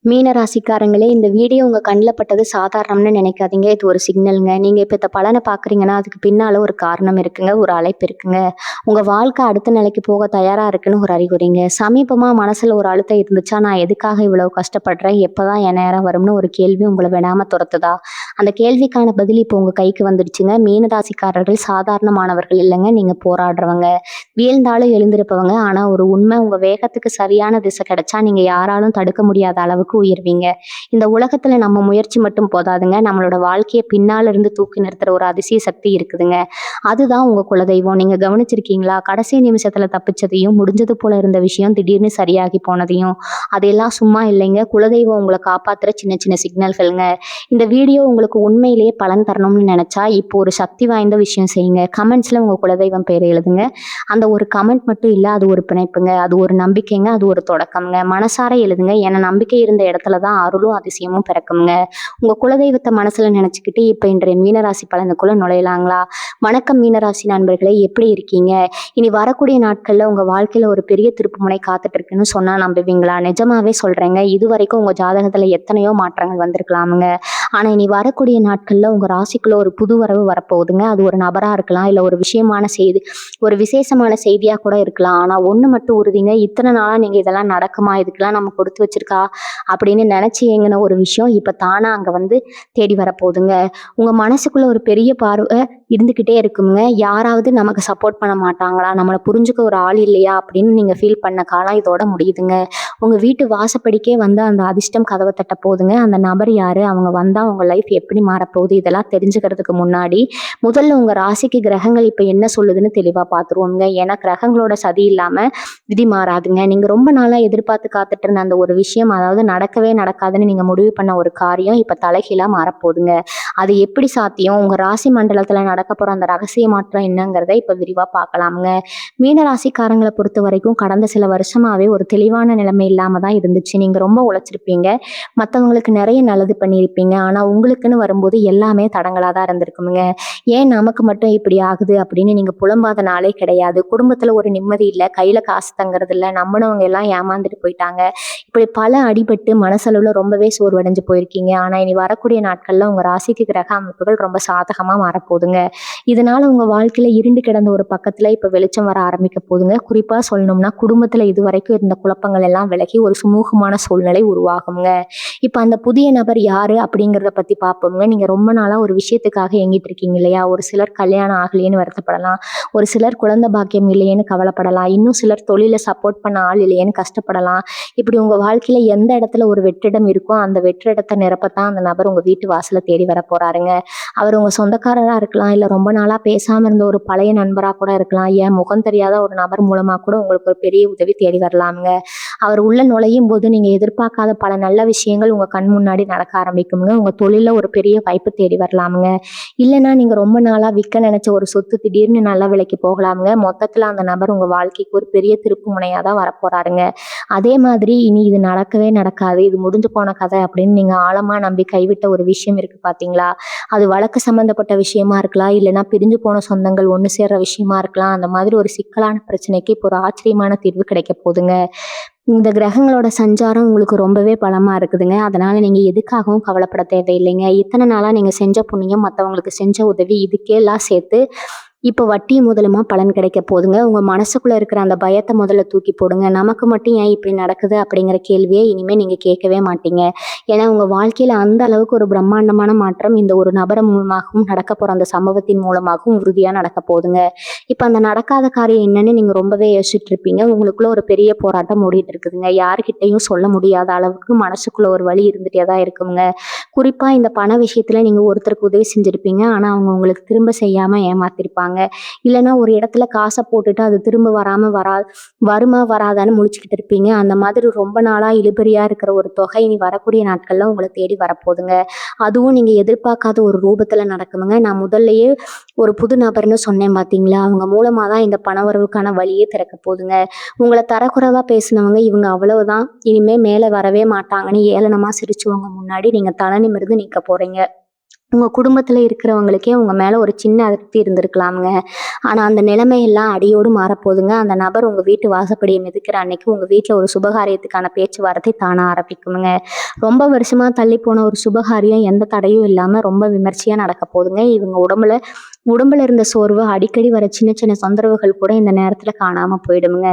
மீன ராசிக்காரங்களே, இந்த வீடியோ உங்க கண்ல பட்டது சாதாரணம்னு நினைக்காதீங்க. இது ஒரு சிக்னல்ங்க. நீங்க இப்ப இந்த பலன பார்க்குறீங்கன்னா, அதுக்கு பின்னால ஒரு காரணம் இருக்குங்க. ஒரு அழைப்பு இருக்குங்க. உங்க வாழ்க்கை அடுத்த நிலைக்கு போக தயாரா இருக்குன்னு ஒரு அறிகுறிங்க. சமீபமா மனசுல ஒரு அழுத்தம் இருந்துச்சா, நான் எதுக்காக இவ்வளவு கஷ்டப்படுறேன்? எப்பதான் என் நேரம் வரும்னு ஒரு கேள்வி உங்கள விடாம துரத்துதா? அந்த கேள்விக்கான பதில் இப்போ உங்க கைக்கு வந்துடுச்சுங்க. மீன ராசிக்காரர்கள் சாதாரணமானவர்கள் இல்லங்க. நீங்க போராடுறவங்க. வீழ்ந்தாலும் எழுந்திருப்பவங்க. ஆனா ஒரு உண்மை, உங்க வேகத்துக்கு சரியான திசை கிடைச்சா, நீங்க யாராலும் தடுக்க முடியாத அளவுக்கு உயர்வீங்க. இந்த உலகத்துல நம்ம முயற்சி மட்டும் போதாதுங்க. நம்மளோட வாழ்க்கைய பின்னால இருந்து தூக்கி நிறுத்துற ஒரு அதிசய சக்தி இருக்குதுங்க. அதுதான் உங்க குலதெய்வம். நீங்க கவனிச்சிருக்கீங்களா? கடைசி நிமிஷத்துல தப்பிச்சதையும், முடிஞ்சது போல இருந்த விஷயம் திடீர்னு சரியாகி போனதையும். அதெல்லாம் சும்மா இல்லைங்க. குலதெய்வம் உங்கள காப்பாத்துற சின்ன சின்ன சிக்னல்கள்ங்க. இந்த வீடியோ உங்களுக்கு உண்மையிலேயே பலன் தரணும்னு நினைச்சா, இப்போ ஒரு சக்தி வாய்ந்த விஷயம் செய்யுங்க. கமெண்ட்ஸ்ல உங்க குலதெய்வம் பேரை எழுதுங்க. அந்த ஒரு கமெண்ட் மட்டும் இல்ல, அது ஒரு பிணைப்புங்க. அது ஒரு நம்பிக்கைங்க. அது ஒரு தொடக்கம்ங்க. மனசார எழுதுங்க. ஏன்னா நம்பிக்கை இருந்த இடத்துல தான் அருளும் அதிசயமும் பிறக்கும்ங்க. உங்க குலதெய்வத்தை மனசுல நினைச்சுக்கிட்டு இப்ப இன்றைய மீனராசி பலனுக்குள்ள நுழையலாங்களா? வணக்கம் மீனராசி நண்பர்களே, எப்படி இருக்கீங்க? இனி வரக்கூடிய நாட்கள்ல உங்க வாழ்க்கையில ஒரு பெரிய திருப்புமுனை காத்துட்டு இருக்குன்னு சொன்னா நம்புவீங்களா? நிஜமாவே சொல்றேங்க. இது வரைக்கும் உங்க ஜாதகத்துல எத்தனையோ மாற்றங்கள் வந்திருக்கலாமுங்க. ஆனா இனி வரக்கூடிய நாட்கள்ல உங்க ராசிக்குள்ள ஒரு புது வரவு வரப்போகுதுங்க. அது ஒரு நபரா இருக்கலாம், இல்ல ஒரு விஷயமான செய்தி, ஒரு விசேஷமான செய்தியா கூட இருக்கலாம். ஆனா ஒண்ணு மட்டும் உறுதிங்க. இத்தனை நாளா நீங்க இதெல்லாம் நடக்குமா, இதுக்கெல்லாம் நம்ம கொடுத்து வச்சிருக்கா அப்படின்னு நினைச்சு ஏங்கின ஒரு விஷயம் இப்ப தானா அங்க வந்து தேடி வரப்போகுதுங்க. உங்க மனசுக்குள்ள ஒரு பெரிய பார்வை இருந்துகிட்டே இருக்குங்க. யாராவது நமக்கு சப்போர்ட் பண்ண மாட்டாங்களா, நம்மளை புரிஞ்சுக்க ஒரு ஆள் இல்லையா அப்படின்னு நீங்க ஃபீல் பண்ண காலம் இதோட முடியுதுங்க. உங்க வீட்டு வாசப்படிக்கே வந்து அந்த அதிர்ஷ்டம் கதவை தட்ட போகுதுங்க. அந்த நபர் யாரு, அவங்க வந்தா உங்க லைஃப் எப்படி மாறப்போகுது, இதெல்லாம் தெரிஞ்சுக்கிறதுக்கு முன்னாடி முதல்ல உங்க ராசிக்கு கிரகங்கள் இப்ப என்ன சொல்லுதுன்னு தெளிவா பார்த்துருவோங்க. ஏன்னா கிரகங்களோட சதி இல்லாம விதி மாறாதுங்க. நீங்க ரொம்ப நாளா எதிர்பார்த்து காத்துட்டு இருந்த அந்த ஒரு விஷயம், அதாவது நடக்கவே நடக்காதுன்னு நீங்க முடிவு பண்ண ஒரு காரியம் இப்ப தலைகீழா மாறப்போகுதுங்க. அது எப்படி சாத்தியம், உங்க ராசி மண்டலத்துல நடக்க போற அந்த ரகசிய மாற்றம் என்னங்கிறத இப்ப விரிவா பார்க்கலாமுங்க. மீன ராசிக்காரங்களை பொறுத்த வரைக்கும் கடந்த சில வருஷமாவே ஒரு தெளிவான நிலைமை இல்லாம தான் இருந்துச்சு. நீங்க ரொம்ப உழைச்சிருப்பீங்க, மற்றவங்களுக்கு நிறைய நல்லது பண்ணியிருப்பீங்க. ஆனா உங்களுக்குன்னு வரும்போது எல்லாமே தடங்களா தான் இருந்திருக்குமுங்க. ஏன் நமக்கு மட்டும் இப்படி ஆகுது அப்படின்னு நீங்க புலம்பாத நாளே கிடையாது. குடும்பத்துல ஒரு நிம்மதி இல்ல, கையில காசு தங்குறது இல்ல, நம்பினவங்க எல்லாம் ஏமாந்துட்டு போயிட்டாங்க. இப்படி பல அடிபட்டு மனசளவுல ரொம்பவே சோர்வடைஞ்சு போயிருக்கீங்க. ஆனா இனி வரக்கூடிய நாட்கள்ல உங்க ராசிக்கு கிரக அமைப்புகள் ரொம்ப சாதகமா மாறப்போகுதுங்க. இதனால உங்க வாழ்க்கையில இருண்டு கிடந்த ஒரு பக்கத்துல இப்ப வெளிச்சம் வர ஆரம்பிக்க போகுதுங்க. குறிப்பா சொல்லணும்னா குடும்பத்துல இதுவரைக்கும் இருந்த குழப்பங்கள் எல்லாம் விலகி ஒரு சுமூகமான சூழ்நிலை உருவாகுங்க. இப்ப அந்த புதிய நபர் யாரு அப்படிங்கிறத பத்தி பார்ப்போங்க. நீங்க ரொம்ப நாளா ஒரு விஷயத்துக்காக ஏங்கிட்டு இருக்கீங்க இல்லையா? ஒரு சிலர் கல்யாணம் ஆகலையேன்னு வருத்தப்படலாம். ஒரு சிலர் குழந்தை பாக்கியம் இல்லையேன்னு கவலைப்படலாம். இன்னும் சிலர் தொழில சப்போர்ட் பண்ண ஆள் இல்லையேன்னு கஷ்டப்படலாம். இப்படி உங்க வாழ்க்கையில எந்த இடத்துல ஒரு வெற்றிடம் இருக்கோ, அந்த வெற்றிடத்தை நிரப்பத்தான் அந்த நபர் உங்க வீட்டு வாசல தேடி வர போறாருங்க. அவர் உங்க சொந்தக்காரரா இருக்கலாம், இல்ல ரொம்ப நாளா பேசாம இருந்த ஒரு பழைய நண்பரா கூட இருக்கலாம். ஏன் முகம் தெரியாத ஒரு நபர் மூலமா கூட உங்களுக்கு ஒரு பெரிய உதவி தேடி வரலாமுங்க. அவர் உள்ள நுழையும் போது நீங்க எதிர்பார்க்காத பல நல்ல விஷயங்கள் உங்க கண் முன்னாடி நடக்க ஆரம்பிக்குங்க. உங்க தொழில ஒரு பெரிய வாய்ப்பு தேடி வரலாமுங்க. இல்லைன்னா நீங்க ரொம்ப நாளா விற்க நினைச்ச ஒரு சொத்து திடீர்னு நல்ல விலைக்கு போகலாமுங்க. மொத்தத்துல அந்த நபர் உங்க வாழ்க்கைக்கு ஒரு பெரிய திருப்பு முனையா தான் வரப்போறாருங்க. அதே மாதிரி இனி இது நடக்கவே நடக்காது, இது முடிஞ்சு போன கதை அப்படின்னு நீங்க ஆழமா நம்பி கைவிட்ட ஒரு விஷயம் இருக்கு பாத்தீங்களா? அது வழக்கு சம்பந்தப்பட்ட விஷயமா இருக்கலாம், இல்லைன்னா பிரிஞ்சு போன சொந்தங்கள் ஒண்ணு சேர்ற விஷயமா இருக்கலாம். அந்த மாதிரி ஒரு சிக்கலான பிரச்சனைக்கு இப்போ ஒரு ஆச்சரியமான தீர்வு கிடைக்க போகுதுங்க. இந்த கிரகங்களோட சஞ்சாரம் உங்களுக்கு ரொம்பவே பலமா இருக்குதுங்க. அதனால நீங்க எதுக்காகவும் கவலைப்பட தேவையில்லைங்க. இத்தனை நாளா நீங்க செஞ்ச புண்ணியம், மத்தவங்களுக்கு செஞ்ச உதவி, இதுக்கெல்லாம் சேர்த்து இப்போ வட்டி முதலுமா பலன் கிடைக்க போகுதுங்க. உங்க மனசுக்குள்ள இருக்கிற அந்த பயத்தை முதல்ல தூக்கி போடுங்க. நமக்கு மட்டும் ஏன் இப்படி நடக்குது அப்படிங்கிற கேள்வியை இனிமே நீங்க கேட்கவே மாட்டீங்க. ஏன்னா உங்க வாழ்க்கையில அந்த அளவுக்கு ஒரு பிரம்மாண்டமான மாற்றம் இந்த ஒரு நபர் மூலமாகவும் நடக்க போற அந்த சம்பவத்தின் மூலமாகவும் உறுதியா நடக்க போகுதுங்க. இப்ப அந்த நடக்காத காரியம் என்னன்னு நீங்க ரொம்பவே யோசிச்சுட்டு இருப்பீங்க. உங்களுக்குள்ள ஒரு பெரிய போராட்டம் ஓடிட்டு இருக்குதுங்க. யாருக்கிட்டையும் சொல்ல முடியாத அளவுக்கு மனசுக்குள்ள ஒரு வலி இருந்துட்டே தான் இருக்குங்க. குறிப்பா இந்த பண விஷயத்துல நீங்க ஒருத்தருக்கு உதவி செஞ்சிருப்பீங்க. ஆனா அவங்க உங்களுக்கு திரும்ப செய்யாம ஏமாத்திருப்பாங்க. இல்லைன்னா ஒரு இடத்துல காசை போட்டுட்டு அது திரும்ப வருமா வராதான்னு முழிச்சுக்கிட்டு இருப்பீங்க. அந்த மாதிரி ரொம்ப நாளா இழுபறியா இருக்கிற ஒரு தொகை இனி வரக்கூடிய நாட்கள்ல உங்களை தேடி வரப்போகுதுங்க. அதுவும் நீங்க எதிர்பார்க்காத ஒரு ரூபத்துல நடக்குமுங்க. நான் முதல்லயே ஒரு புது நபர்னு சொன்னேன் பாத்தீங்களா? அவங்க மூலமா தான் இந்த பணவரவுக்கான வழியே திறக்க போகுதுங்க. உங்களை தரக்குறைவா பேசினவங்க இவங்க அவ்வளவுதான், இனிமே மேல வரவே மாட்டாங்கன்னு ஏளனமா சிரிச்சவங்க முன்னாடி நீங்க தலை நிமிர்ந்து நிக்க போறீங்க. உங்க குடும்பத்துல இருக்கிறவங்களுக்கே உங்க மேல ஒரு சின்ன அதிருப்தி இருந்திருக்கலாமுங்க. ஆனா அந்த நிலைமையெல்லாம் அடியோடு மாறப்போகுதுங்க. அந்த நபர் உங்க வீட்டு வாசப்படிய மிதிக்கிற அன்னைக்கு உங்க வீட்ல ஒரு சுபகாரியத்துக்கான பேச்சுவார்த்தை தானா ஆரம்பிக்குமுங்க. ரொம்ப வருஷமா தள்ளிப்போன ஒரு சுபகாரியம் எந்த தடையும் இல்லாம ரொம்ப விமர்சையா நடக்க போகுதுங்க. இவங்க உடம்புல இருந்த சோர்வு, அடிக்கடி வர சின்ன சின்ன தொந்தரவுகள் கூட இந்த நேரத்துல காணாம போயிடுமுங்க.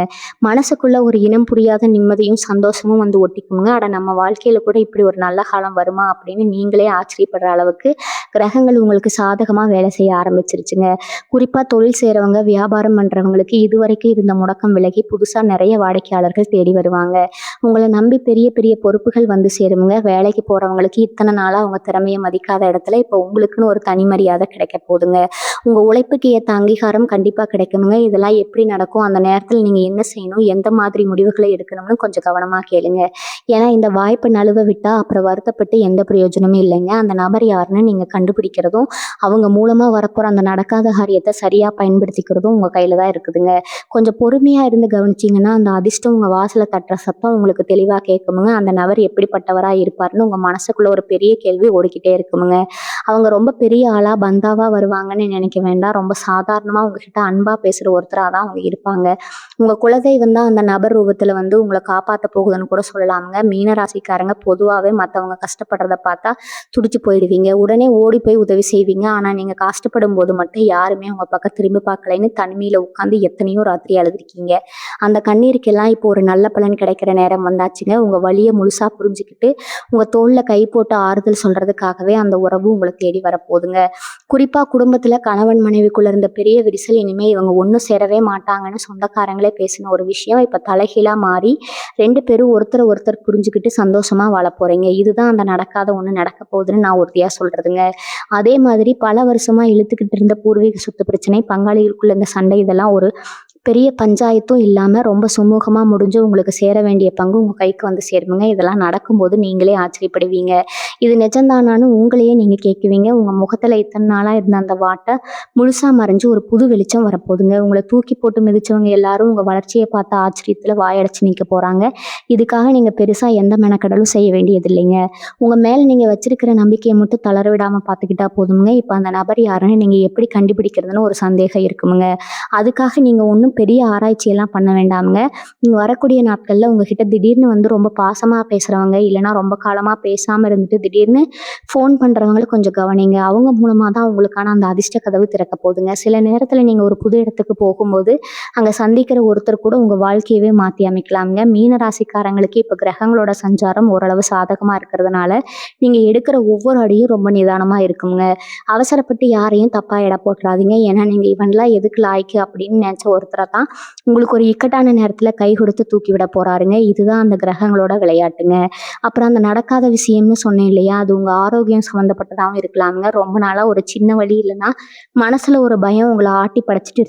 மனசுக்குள்ள ஒரு இனம் புரியாத நிம்மதியும், சந்தோஷமும் வந்து ஒட்டிக்குமுங்க. அட நம்ம வாழ்க்கையில கூட இப்படி ஒரு நல்ல காலம் வருமா? அப்படின்னு நீங்களே ஆச்சரியப்படுற அளவுக்கு கிரகங்கள் உங்களுக்கு சாதகமா வேலை செய்ய ஆரம்பிச்சிருச்சுங்க. குறிப்பா தொழில் செய்றவங்க, வியாபாரம் பண்றவங்களுக்கு இதுவரைக்கும் இருந்த முடக்கம் விலகி புதுசா நிறைய வாடிக்கையாளர்கள் தேடி வருவாங்க. உங்கள நம்பி பெரிய பெரிய பொறுப்புகள் வந்து சேருமுங்க. வேலைக்கு போறவங்களுக்கு இத்தனை நாளா அவங்க திறமைய மதிக்காத இடத்துல இப்போ உங்களுக்குன்னு ஒரு தனி மரியாதை கிடைக்க போகுதுங்க. உங்க உழைப்புக்கு ஏத்த அங்கீகாரம் கண்டிப்பா கிடைக்குமுங்க. இதெல்லாம் எப்படி நடக்கும்? அந்த நேரத்துல நீங்க என்ன செய்யணும்? எந்த மாதிரி முடிவுகளை எடுக்கணும்னு கொஞ்சம் கவனமா கேளுங்க. ஏன்னா இந்த வாய்ப்ப நழுவ விட்டா அப்புறம் வருத்தப்பட்டு எந்த பிரயோஜனமும் இல்லைங்க. அந்த நபர் யாருன்னு நீங்க கண்டுபிடிக்கிறதும், அவங்க மூலமா வரப்போற அந்த நடக்காத காரியத்த சரியா பயன்படுத்திக்கிறதும் உங்க கையில தான் இருக்குதுங்க. கொஞ்சம் பொறுமையா இருந்து கவனிச்சீங்கன்னா, அந்த அதிர்ஷ்டம் உங்க வாசல தட்டுற சத்தம் உங்களுக்கு தெளிவா கேட்குமுங்க. அந்த நபர் எப்படிப்பட்டவரா இருப்பாருன்னு உங்க மனசுக்குள்ள ஒரு பெரிய கேள்வி ஓடிக்கிட்டே இருக்குமுங்க. அவங்க ரொம்ப பெரிய ஆளா, பந்தாவா வருவாங்கன்னு நினைக்க வேண்டாம். ரொம்ப சாதாரணமா உங்ககிட்ட அன்பா பேசுற ஒருத்தரா தான் அவங்க இருப்பாங்க. உங்க குலதெய்வம் தான் அந்த நபர் ரூபத்துல வந்து உங்கள காப்பாத்த போகுதுன்னு கூட சொல்லலாமுங்க. மீன ராசிக்காரங்க பொதுவாவே மத்தவங்க கஷ்டப்படுறத பார்த்தா துடிச்சு போயிடுவீங்க. உடனே ஓடி போய் உதவி செய்வீங்க. ஆனா நீங்க கஷ்டப்படும்போது மட்டும் யாருமே உங்க பக்கம் திரும்பி பார்க்கலைன்னு தனிமையில உட்கார்ந்து எத்தனையோ ராத்திரி அழுதுருக்கீங்க. அந்த கண்ணீருக்கெல்லாம் இப்போ ஒரு நல்ல பலன் கிடைக்கிற நேரம் வந்தாச்சுங்க. உங்க வலிய முழுசா புரிஞ்சுக்கிட்டு, உங்க தோள்ல கை போட்டு ஆறுதல் சொல்றதுக்காகவே அந்த உறவு உங்கள தேடி வரப்போகுதுங்க. குறிப்பா குடும்பத்துல கணவன் மனைவிக்குள்ள இருந்த பெரிய விரிசல் இனிமே இவங்க ஒண்ணு சேரவே மாட்டாங்கன்னு சொந்தக்காரங்களே பேசின ஒரு விஷயம் இப்ப தலைகீழா மாறி 2 பேரும் ஒருத்தர ஒருத்தர் புரிஞ்சுக்கிட்டு சந்தோஷமா வாழப் போறீங்க. இதுதான் அந்த நடக்காத ஒண்ணு நடக்க போகுதுன்னு நான் உறுதியா சொல்றதுங்க. அதே மாதிரி பல வருஷமா இழுத்துக்கிட்டு இருந்த பூர்வீக சொத்து பிரச்சனை, பங்காளிகளுக்குள்ள இந்த சண்டை இதெல்லாம் ஒரு பெரிய பஞ்சாயத்தும் இல்லாம ரொம்ப சுமூகமா முடிஞ்சு உங்களுக்கு சேர வேண்டிய பங்கு உங்க கைக்கு வந்து சேருமுங்க. இதெல்லாம் நடக்கும்போது நீங்களே ஆச்சரியப்படுவீங்க. இது நிஜம்தானான்னு உங்களையே நீங்க கேட்குவீங்க. உங்க முகத்துல இத்தனை நாளா இருந்த அந்த வாட்ட முழுசா மறைஞ்சு ஒரு புது வெளிச்சம் வரப்போகுதுங்க. உங்களை தூக்கி போட்டு மிதிச்சவங்க எல்லாரும் உங்க வளர்ச்சியை பார்த்த ஆச்சரியத்துல வாயடைச்சு நிக்க போறாங்க. இதுக்காக நீங்க பெருசா எந்த மெனக்கடலும் செய்ய வேண்டியது இல்லைங்க. உங்க மேல நீங்க வச்சிருக்கிற நம்பிக்கையை மட்டும் தளர விடாம பாத்துக்கிட்டா போதுமுங்க. இப்ப அந்த நபர் யாருன்னு நீங்க எப்படி கண்டுபிடிக்கிறதுன்னு ஒரு சந்தேகம் இருக்குமுங்க. அதுக்காக நீங்க ஒண்ணும் பெரிய ஆராய்ச்சியெல்லாம் பண்ண வேண்டாமுங்க. நீங்க வரக்கூடிய நாட்கள்ல உங்ககிட்ட திடீர்னு வந்து ரொம்ப பாசமா பேசுறவங்க, இல்லைன்னா ரொம்ப காலமா பேசாம இருந்துட்டு திடீர்னு ஃபோன் பண்றவங்கள கொஞ்சம் கவனிங்க. அவங்க மூலமா தான் உங்களுக்கான அந்த அதிர்ஷ்ட கதவு திறக்க போகுதுங்க. சில நேரத்துல நீங்க ஒரு புது இடத்துக்கு போகும்போது அங்க சந்திக்கிற ஒருத்தர் கூட உங்க வாழ்க்கையவே மாத்தி அமைக்கலாமுங்க. மீன ராசிக்காரங்களுக்கு இப்ப கிரகங்களோட சஞ்சாரம் ஓரளவு சாதகமா இருக்கிறதுனால நீங்க எடுக்கிற ஒவ்வொரு அடியும் ரொம்ப நிதானமா இருக்குங்க. அவசரப்பட்டு யாரையும் தப்பா எடை போட்டுறாதீங்க. ஏன்னா நீங்க இவன்லாம் எதுக்கு லாய்க்கு அப்படின்னு நினைச்ச ஒருத்தரை தான் உங்களுக்கு ஒரு இக்கட்டான நேரத்துல கை கொடுத்து தூக்கி விட போறாருங்க. இதுதான் அந்த கிரகங்களோட விளையாட்டுங்க. அப்புறம் அந்த நடக்காத விஷயம்னு சொன்னேன் இல்லையா, அது உங்க ஆரோக்கியம் சம்மந்தப்பட்டதாகவும் இருக்கலாமுங்க. ரொம்ப நாளா ஒரு சின்ன வலி இல்லைன்னா மனசுல ஒரு பயம் உங்களை ஆட்டி படைச்சிட்டு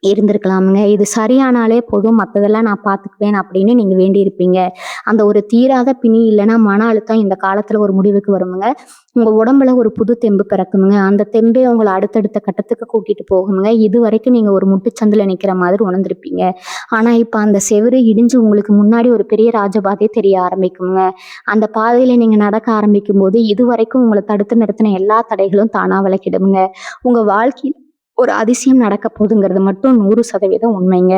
இருந்திருக்கலாமுங்க. இது சரியானாலே போதும், மத்ததெல்லாம் நான் பார்த்துக்குவேன் அப்படின்னு நீங்க வேண்டியிருப்பீங்க. அந்த ஒரு தீராத பிணி இல்லைன்னா மன அழுத்தம் இந்த காலத்துல ஒரு முடிவுக்கு வருமுங்க. உங்க உடம்புல ஒரு புது தெம்பு பிறக்குமுங்க. அந்த தெம்பே உங்களை அடுத்தடுத்த கட்டத்துக்கு கூட்டிட்டு போகுமுங்க. இது வரைக்கும் நீங்க ஒரு முட்டுச்சந்துல நிக்கிற மாதிரி உணர்ந்திருப்பீங்க. ஆனா இப்ப அந்த செவுரு இடிஞ்சு உங்களுக்கு முன்னாடி ஒரு பெரிய ராஜபாதை தெரிய ஆரம்பிக்குங்க. அந்த பாதையில நீங்க நடக்க ஆரம்பிக்கும் போது இதுவரைக்கும் உங்களை தடுத்து நிறுத்தின எல்லா தடைகளும் தானா விலகிடுமுங்க. உங்க வாழ்க்கையில் ஒரு அதிசயம் நடக்க போகுதுங்கிறது மட்டும் 100% உண்மைங்க.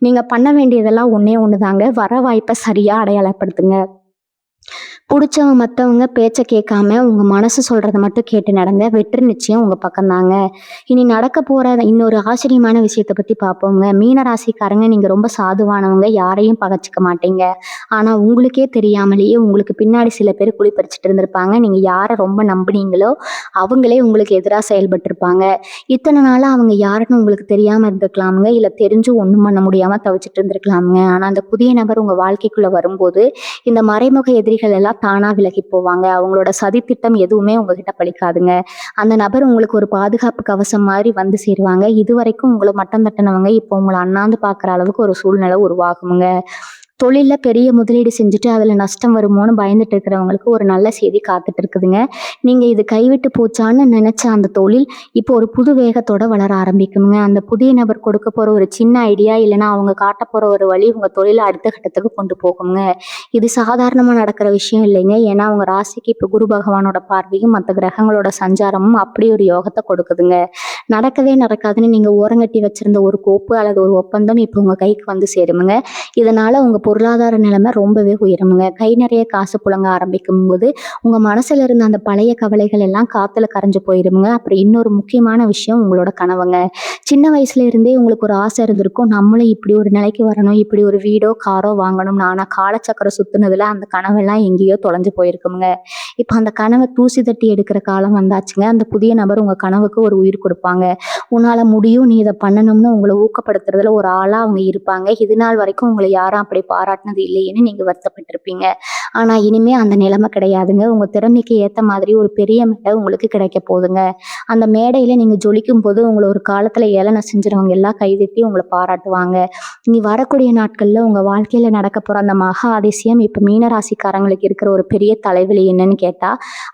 நீங்க பண்ண வேண்டியதெல்லாம் ஒண்ணே ஒண்ணுதாங்க. வர வாய்ப்பை சரியா அடையாளப்படுத்துங்க. புடிச்சவங்க மத்தவங்க பேச்ச கேட்காம உங்க மனசு சொல்றத மட்டும் கேட்டு நடங்க. வெற்றி நிச்சயம் உங்க பக்கம்தாங்க. இனி நடக்க போற இன்னொரு ஆச்சரியமான விஷயத்த பத்தி பார்ப்போங்க. மீன ராசிக்காரங்க நீங்க ரொம்ப சாதுவானவங்க. யாரையும் பகைச்சிக்க மாட்டீங்க. ஆனா உங்களுக்கே தெரியாமலேயே உங்களுக்கு பின்னாடி சில பேர் குழி பறிச்சுட்டு இருந்திருப்பாங்க. நீங்க யாரை ரொம்ப நம்புனீங்களோ அவங்களே உங்களுக்கு எதிரா செயல்பட்டிருப்பாங்க. இத்தனை நாளா அவங்க யாருன்னு உங்களுக்கு தெரியாம இருந்திருக்கலாமுங்க. இல்ல தெரிஞ்சு ஒண்ணும் பண்ண முடியாம தவிச்சிட்டு இருந்திருக்கலாமுங்க. ஆனா அந்த புதிய நபர் உங்க வாழ்க்கைக்குள்ள வரும்போது இந்த மறைமுக எதிரிகள் எல்லாம் தானா விலகி போவாங்க. அவங்களோட சதித்திட்டம் எதுவுமே உங்ககிட்ட பலிக்காதுங்க. அந்த நபர் உங்களுக்கு ஒரு பாதுகாப்பு கவசம் மாதிரி வந்து சேருவாங்க. இதுவரைக்கும் உங்களை மட்டம் தட்டினவங்க இப்போ உங்களை அண்ணாந்து பார்க்குற அளவுக்கு ஒரு சூழ்நிலை உருவாகுங்க. தொழில்ல பெரிய முதலீடு செஞ்சுட்டு அதில நஷ்டம் வருமோன்னு பயந்துட்டு இருக்கிறவங்களுக்கு ஒரு நல்ல செய்தி காத்துட்டு இருக்குதுங்க. நீங்க இது கைவிட்டு போச்சான்னு நெனச்ச அந்த தொழில், இப்போ ஒரு புது வேகத்தோட வளர ஆரம்பிக்குங்க. அந்த புதிய நபர் கொடுக்க போற ஒரு சின்ன ஐடியா இல்லன்னா அவங்க காட்டப் போற ஒரு வழி உங்க தொழில அடுத்த கட்டத்துக்கு கொண்டு போகுங்க. இது சாதாரணமா நடக்கிற விஷயம் இல்லைங்க. ஏன்னா உங்க ராசிக்கு இப்போ குரு பகவானோட பார்வையும், மத்த கிரகங்களோட சஞ்சாரமும் அப்படி ஒரு யோகத்த கொடுக்குதுங்க. நடக்கவே நடக்காதுன்னு நீங்க ஓரங்கட்டி வச்சிருந்த ஒரு கோப்பு அல்லது ஒரு ஒப்பந்தம் இப்போ உங்க கைக்கு வந்து சேருமுங்க. இதனால உங்க பொருளாதார நிலைமை ரொம்பவே உயருமுங்க. கை நிறைய காசு புழங்க ஆரம்பிக்கும்போது, உங்க மனசுல இருந்த அந்த பழைய கவலைகள் எல்லாம் காத்துல கரைஞ்சு போயிருமுங்க. அப்புறம் இன்னொரு முக்கியமான விஷயம் உங்களோட கனவுங்க. சின்ன வயசுல இருந்தே உங்களுக்கு ஒரு ஆசை இருந்திருக்கும். நம்மளும் இப்படி ஒரு நிலைக்கு வரணும், இப்படி ஒரு வீடோ, காரோ வாங்கணும்னு. ஆனா காலச்சக்கரம் சுத்துனதுல அந்த கனவெல்லாம் எங்கேயோ தொலைஞ்சு போயிருக்குமுங்க. இப்ப அந்த கனவை தூசி தட்டி எடுக்கிற காலம் வந்தாச்சுங்க. அந்த புதிய நபர் உங்க கனவுக்கு ஒரு உயிர் கொடுப்பாங்க. உன்னால முடியும், நீ இதை பண்ணணும்னு உங்களை ஊக்கப்படுத்துறதுல ஒரு ஆளா அவங்க இருப்பாங்க. இது நாள் வரைக்கும் உங்களை யாரும் அப்படி பாராட்டினது இல்லையேன்னு நீங்க வருத்தப்பட்டிருப்பீங்க. ஆனா இனிமே அந்த நிலைமை கிடையாதுங்க. உங்க திறமைக்கு ஏத்த மாதிரி ஒரு பெரிய மேடை உங்களுக்கு கிடைக்க போகுதுங்க. அந்த மேடையில நீங்க ஜொலிக்கும் போது உங்களை ஒரு காலத்துல ஏளனம் செஞ்சவங்க எல்லாம் கைதட்டி உங்களை பாராட்டுவாங்க. இனி வரக்கூடிய நாட்கள்ல உங்க வாழ்க்கையில நடக்க போற அந்த மகா அதிசயம் இப்ப மீனராசிக்காரங்களுக்கு இருக்கிற ஒரு பெரிய தலைவலி என்னன்னு கேட்டா,